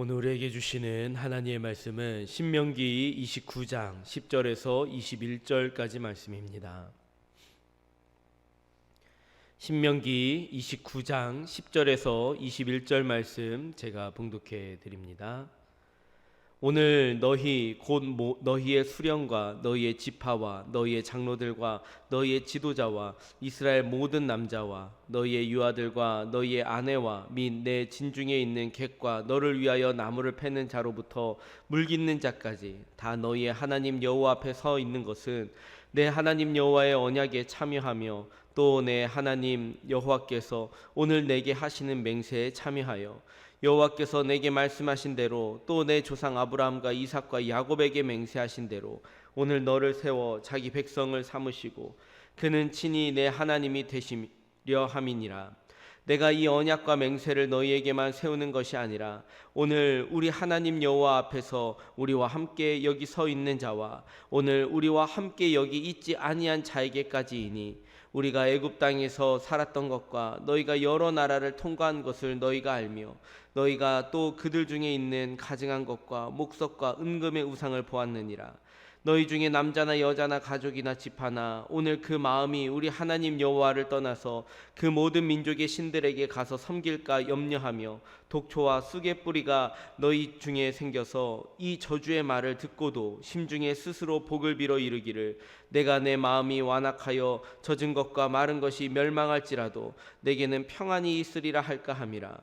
오늘 우리에게 주시는 하나님의 말씀은 신명기 29장 10절에서 21절까지 말씀입니다. 신명기 29장 10절에서 21절 말씀 제가 봉독해 드립니다. 오늘 너희 곧 너희의 수령과 너희의 지파와 너희의 장로들과 너희의 지도자와 이스라엘 모든 남자와 너희의 유아들과 너희의 아내와 및 내 진중에 있는 객과 너를 위하여 나무를 패는 자로부터 물 깃는 자까지 다 너희의 하나님 여호와 앞에 서 있는 것은 내 하나님 여호와의 언약에 참여하며 또 내 하나님 여호와께서 오늘 내게 하시는 맹세에 참여하여 여호와께서 내게 말씀하신 대로 또 내 조상 아브라함과 이삭과 야곱에게 맹세하신 대로 오늘 너를 세워 자기 백성을 삼으시고 그는 친히 내 하나님이 되시려 함이니라. 내가 이 언약과 맹세를 너희에게만 세우는 것이 아니라 오늘 우리 하나님 여호와 앞에서 우리와 함께 여기 서 있는 자와 오늘 우리와 함께 여기 있지 아니한 자에게까지이니 우리가 애굽 땅에서 살았던 것과 너희가 여러 나라를 통과한 것을 너희가 알며 너희가 또 그들 중에 있는 가증한 것과 목석과 은금의 우상을 보았느니라. 너희 중에 남자나 여자나 가족이나 집하나 오늘 그 마음이 우리 하나님 여호와를 떠나서 그 모든 민족의 신들에게 가서 섬길까 염려하며 독초와 쑥의 뿌리가 너희 중에 생겨서 이 저주의 말을 듣고도 심중에 스스로 복을 빌어 이르기를 내가 내 마음이 완악하여 젖은 것과 마른 것이 멸망할지라도 내게는 평안이 있으리라 할까 함이라.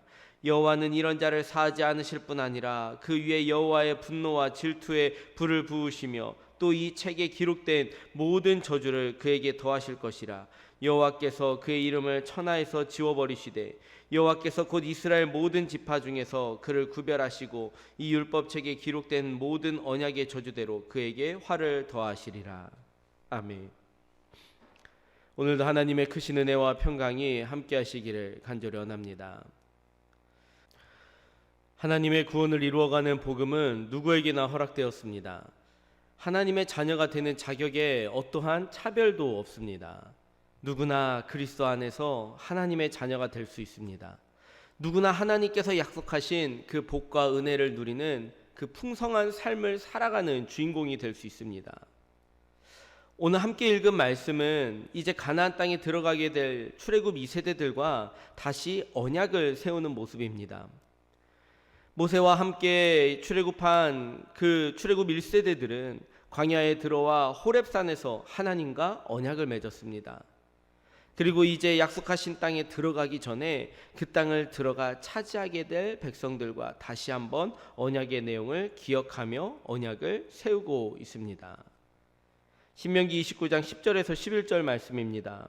여호와는 이런 자를 사하지 않으실 뿐 아니라 그 위에 여호와의 분노와 질투의 불을 부으시며 또 이 책에 기록된 모든 저주를 그에게 더하실 것이라. 여호와께서 그의 이름을 천하에서 지워버리시되 여호와께서 곧 이스라엘 모든 지파 중에서 그를 구별하시고 이 율법책에 기록된 모든 언약의 저주대로 그에게 화를 더하시리라. 아멘. 오늘도 하나님의 크신 은혜와 평강이 함께 하시기를 간절히 원합니다. 하나님의 구원을 이루어가는 복음은 누구에게나 허락되었습니다. 하나님의 자녀가 되는 자격에 어떠한 차별도 없습니다. 누구나 그리스도 안에서 하나님의 자녀가 될 수 있습니다. 누구나 하나님께서 약속하신 그 복과 은혜를 누리는 그 풍성한 삶을 살아가는 주인공이 될 수 있습니다. 오늘 함께 읽은 말씀은 이제 가나안 땅에 들어가게 될 출애굽 2세대들과 다시 언약을 세우는 모습입니다. 모세와 함께 출애굽한 그 출애굽 1세대들은 광야에 들어와 호렙산에서 하나님과 언약을 맺었습니다. 그리고 이제 약속하신 땅에 들어가기 전에 그 땅을 들어가 차지하게 될 백성들과 다시 한번 언약의 내용을 기억하며 언약을 세우고 있습니다. 신명기 29장 10절에서 11절 말씀입니다.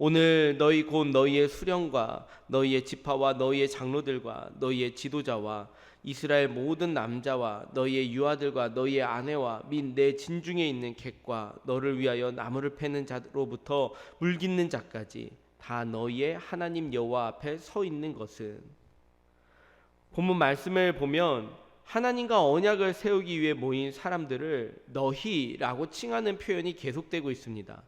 오늘 너희 곧 너희의 수령과 너희의 지파와 너희의 장로들과 너희의 지도자와 이스라엘 모든 남자와 너희의 유아들과 너희의 아내와 및 내 진중에 있는 객과 너를 위하여 나무를 패는 자로부터 물 깃는 자까지 다 너희의 하나님 여호와 앞에 서 있는 것은. 본문 말씀을 보면 하나님과 언약을 세우기 위해 모인 사람들을 너희라고 칭하는 표현이 계속되고 있습니다.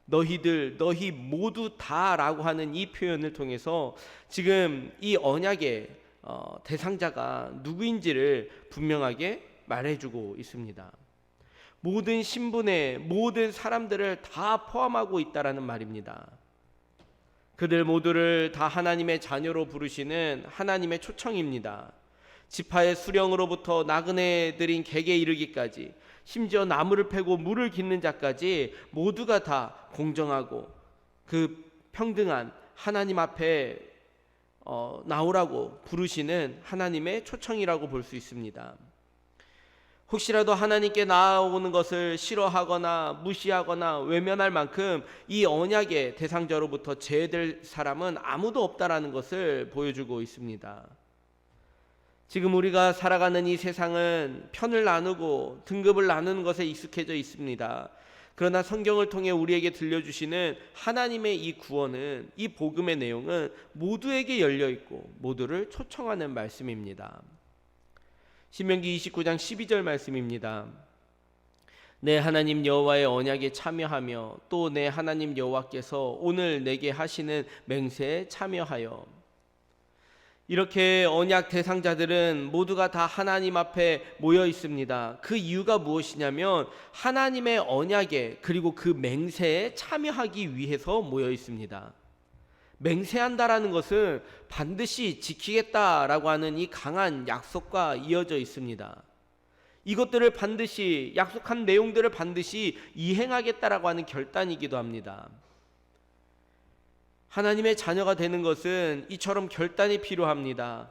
너희들, 너희 모두 다라고 하는 이 표현을 통해서 지금 이 언약의 대상자가 누구인지를 분명하게 말해주고 있습니다. 모든 신분의 모든 사람들을 다 포함하고 있다라는 말입니다. 그들 모두를 다 하나님의 자녀로 부르시는 하나님의 초청입니다. 지파의 수령으로부터 나그네들인 객에 이르기까지 심지어 나무를 패고 물을 깃는 자까지 모두가 다 공정하고 그 평등한 하나님 앞에 나오라고 부르시는 하나님의 초청이라고 볼 수 있습니다. 혹시라도 하나님께 나아오는 것을 싫어하거나 무시하거나 외면할 만큼 이 언약의 대상자로부터 제외될 사람은 아무도 없다라는 것을 보여주고 있습니다. 지금 우리가 살아가는 이 세상은 편을 나누고 등급을 나누는 것에 익숙해져 있습니다. 그러나 성경을 통해 우리에게 들려주시는 하나님의 이 구원은, 이 복음의 내용은 모두에게 열려있고 모두를 초청하는 말씀입니다. 신명기 29장 12절 말씀입니다. 내 하나님 여호와의 언약에 참여하며 또 내 하나님 여호와께서 오늘 내게 하시는 맹세에 참여하여. 이렇게 언약 대상자들은 모두가 다 하나님 앞에 모여 있습니다. 그 이유가 무엇이냐면 하나님의 언약에 그리고 그 맹세에 참여하기 위해서 모여 있습니다. 맹세한다라는 것은 반드시 지키겠다라고 하는 이 강한 약속과 이어져 있습니다. 이것들을 반드시 약속한 내용들을 반드시 이행하겠다라고 하는 결단이기도 합니다. 하나님의 자녀가 되는 것은 이처럼 결단이 필요합니다.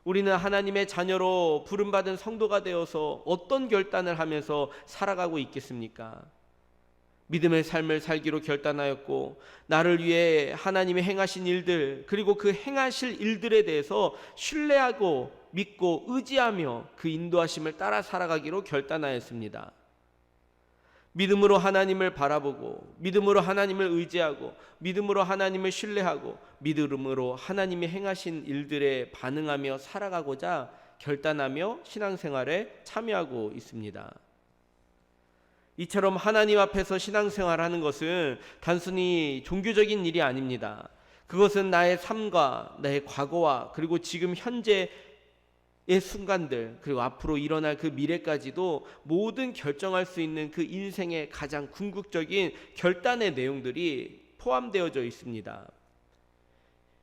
우리는 하나님의 자녀로 부름받은 성도가 되어서 어떤 결단을 하면서 살아가고 있겠습니까? 믿음의 삶을 살기로 결단하였고 나를 위해 하나님이 행하신 일들 그리고 그 행하실 일들에 대해서 신뢰하고 믿고 의지하며 그 인도하심을 따라 살아가기로 결단하였습니다. 믿음으로 하나님을 바라보고 믿음으로 하나님을 의지하고 믿음으로 하나님을 신뢰하고 믿음으로 하나님이 행하신 일들에 반응하며 살아가고자 결단하며 신앙생활에 참여하고 있습니다. 이처럼 하나님 앞에서 신앙생활하는 것은 단순히 종교적인 일이 아닙니다. 그것은 나의 삶과 나의 과거와 그리고 지금 현재의 순간들 그리고 앞으로 일어날 그 미래까지도 모든 결정할 수 있는 그 인생의 가장 궁극적인 결단의 내용들이 포함되어져 있습니다.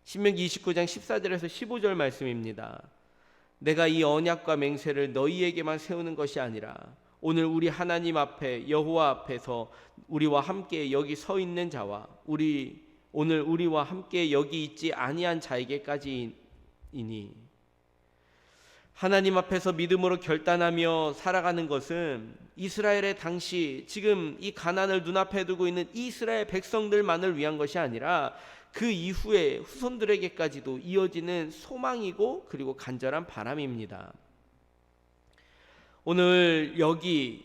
신명기 29장 14절에서 15절 말씀입니다. 내가 이 언약과 맹세를 너희에게만 세우는 것이 아니라 오늘 우리 하나님 앞에 여호와 앞에서 우리와 함께 여기 서 있는 자와 오늘 우리와 함께 여기 있지 아니한 자에게까지이니 하나님 앞에서 믿음으로 결단하며 살아가는 것은 이스라엘의 당시 지금 이 가나안을 눈앞에 두고 있는 이스라엘 백성들만을 위한 것이 아니라 그 이후에 후손들에게까지도 이어지는 소망이고 그리고 간절한 바람입니다. 오늘 여기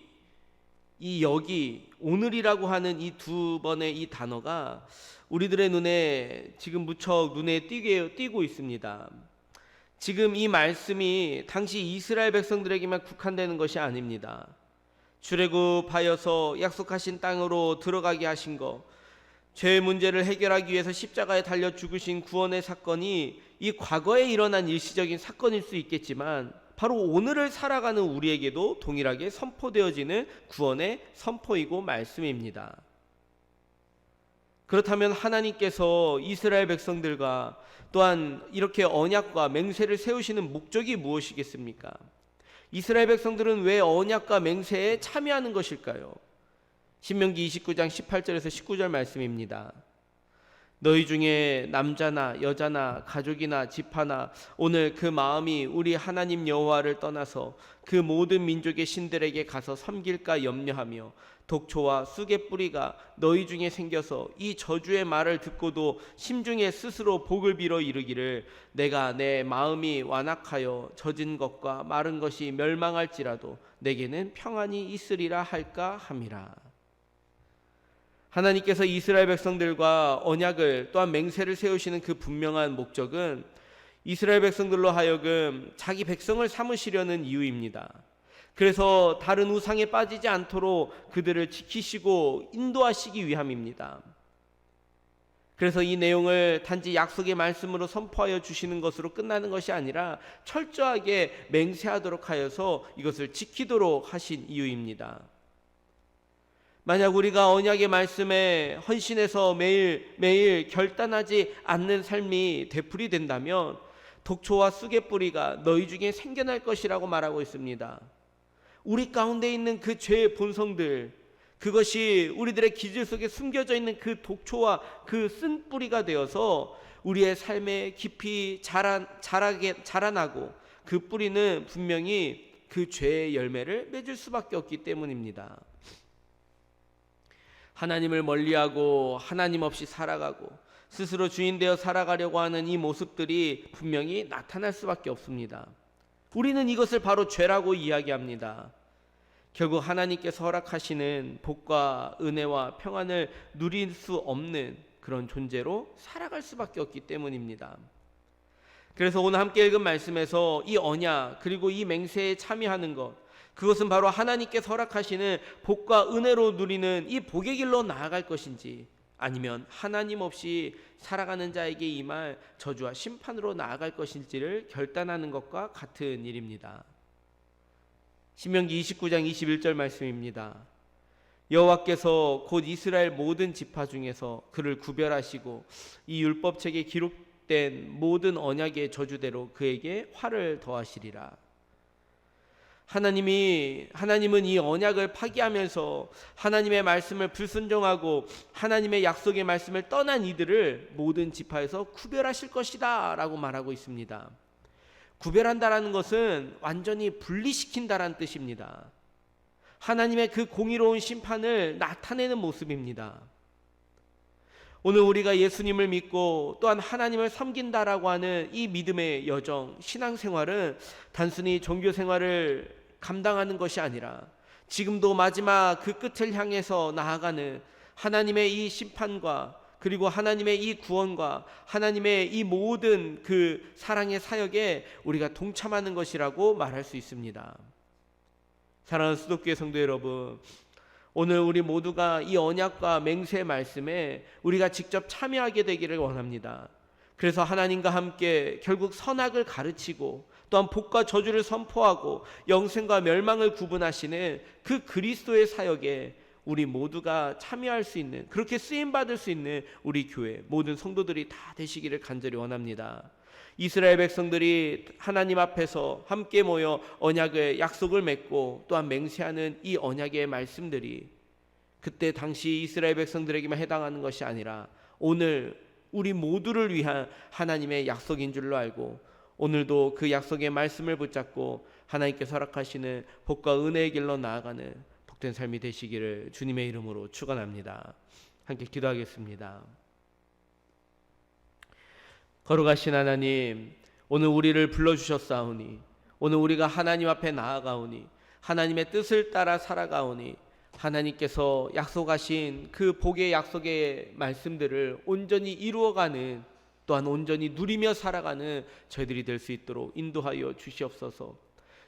오늘이라고 하는 이 두 번의 이 단어가 우리들의 눈에 지금 무척 눈에 띄고 있습니다. 지금 이 말씀이 당시 이스라엘 백성들에게만 국한되는 것이 아닙니다. 출애굽하여서 약속하신 땅으로 들어가게 하신 것, 죄의 문제를 해결하기 위해서 십자가에 달려 죽으신 구원의 사건이 이 과거에 일어난 일시적인 사건일 수 있겠지만 바로 오늘을 살아가는 우리에게도 동일하게 선포되어지는 구원의 선포이고 말씀입니다. 그렇다면 하나님께서 이스라엘 백성들과 또한 이렇게 언약과 맹세를 세우시는 목적이 무엇이겠습니까? 이스라엘 백성들은 왜 언약과 맹세에 참여하는 것일까요? 신명기 29장 18절에서 19절 말씀입니다. 너희 중에 남자나 여자나 가족이나 지파나 오늘 그 마음이 우리 하나님 여호와를 떠나서 그 모든 민족의 신들에게 가서 섬길까 염려하며 독초와 쑥의 뿌리가 너희 중에 생겨서 이 저주의 말을 듣고도 심중에 스스로 복을 빌어 이르기를 내가 내 마음이 완악하여 젖은 것과 마른 것이 멸망할지라도 내게는 평안이 있으리라 할까 함이라. 하나님께서 이스라엘 백성들과 언약을 또한 맹세를 세우시는 그 분명한 목적은 이스라엘 백성들로 하여금 자기 백성을 삼으시려는 이유입니다. 그래서 다른 우상에 빠지지 않도록 그들을 지키시고 인도하시기 위함입니다. 그래서 이 내용을 단지 약속의 말씀으로 선포하여 주시는 것으로 끝나는 것이 아니라 철저하게 맹세하도록 하여서 이것을 지키도록 하신 이유입니다. 만약 우리가 언약의 말씀에 헌신해서 매일 결단하지 않는 삶이 되풀이된다면 독초와 쑥의 뿌리가 너희 중에 생겨날 것이라고 말하고 있습니다. 우리 가운데 있는 그 죄의 본성들, 그것이 우리들의 기질 속에 숨겨져 있는 그 독초와 그 쓴 뿌리가 되어서 우리의 삶에 깊이 자라나고 그 뿌리는 분명히 그 죄의 열매를 맺을 수밖에 없기 때문입니다. 하나님을 멀리하고 하나님 없이 살아가고 스스로 주인 되어 살아가려고 하는 이 모습들이 분명히 나타날 수밖에 없습니다. 우리는 이것을 바로 죄라고 이야기합니다. 결국 하나님께서 허락하시는 복과 은혜와 평안을 누릴 수 없는 그런 존재로 살아갈 수밖에 없기 때문입니다. 그래서 오늘 함께 읽은 말씀에서 이 언약 그리고 이 맹세에 참여하는 것, 그것은 바로 하나님께서 허락하시는 복과 은혜로 누리는 이 복의 길로 나아갈 것인지 아니면 하나님 없이 살아가는 자에게 임할 저주와 심판으로 나아갈 것인지를 결단하는 것과 같은 일입니다. 신명기 29장 21절 말씀입니다. 여호와께서 곧 이스라엘 모든 지파 중에서 그를 구별하시고 이 율법책에 기록된 모든 언약의 저주대로 그에게 화를 더하시리라. 하나님은 이 언약을 파기하면서 하나님의 말씀을 불순종하고 하나님의 약속의 말씀을 떠난 이들을 모든 지파에서 구별하실 것이다 라고 말하고 있습니다. 구별한다라는 것은 완전히 분리시킨다라는 뜻입니다. 하나님의 그 공의로운 심판을 나타내는 모습입니다. 오늘 우리가 예수님을 믿고 또한 하나님을 섬긴다라고 하는 이 믿음의 여정, 신앙생활은 단순히 종교생활을 감당하는 것이 아니라 지금도 마지막 그 끝을 향해서 나아가는 하나님의 이 심판과 그리고 하나님의 이 구원과 하나님의 이 모든 그 사랑의 사역에 우리가 동참하는 것이라고 말할 수 있습니다. 사랑하는 수도교회 성도 여러분, 오늘 우리 모두가 이 언약과 맹세의 말씀에 우리가 직접 참여하게 되기를 원합니다. 그래서 하나님과 함께 결국 선악을 가르치고 또한 복과 저주를 선포하고 영생과 멸망을 구분하시는 그 그리스도의 사역에 우리 모두가 참여할 수 있는, 그렇게 쓰임받을 수 있는 우리 교회 모든 성도들이 다 되시기를 간절히 원합니다. 이스라엘 백성들이 하나님 앞에서 함께 모여 언약의 약속을 맺고 또한 맹세하는 이 언약의 말씀들이 그때 당시 이스라엘 백성들에게만 해당하는 것이 아니라 오늘 우리 모두를 위한 하나님의 약속인 줄로 알고 오늘도 그 약속의 말씀을 붙잡고 하나님께서 허락하시는 복과 은혜의 길로 나아가는 복된 삶이 되시기를 주님의 이름으로 축원합니다. 함께 기도하겠습니다. 거룩하신 하나님, 오늘 우리를 불러주셨사오니 오늘 우리가 하나님 앞에 나아가오니 하나님의 뜻을 따라 살아가오니 하나님께서 약속하신 그 복의 약속의 말씀들을 온전히 이루어가는 또한 온전히 누리며 살아가는 저희들이 될 수 있도록 인도하여 주시옵소서.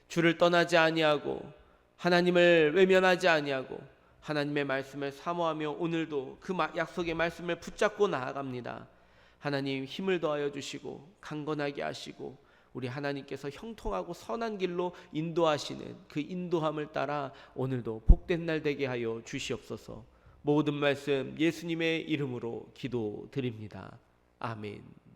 주를 떠나지 아니하고 하나님을 외면하지 아니하고 하나님의 말씀을 사모하며 오늘도 그 약속의 말씀을 붙잡고 나아갑니다. 하나님 힘을 더하여 주시고 강건하게 하시고 우리 하나님께서 형통하고 선한 길로 인도하시는 그 인도함을 따라 오늘도 복된 날 되게 하여 주시옵소서. 모든 말씀 예수님의 이름으로 기도드립니다. 아멘.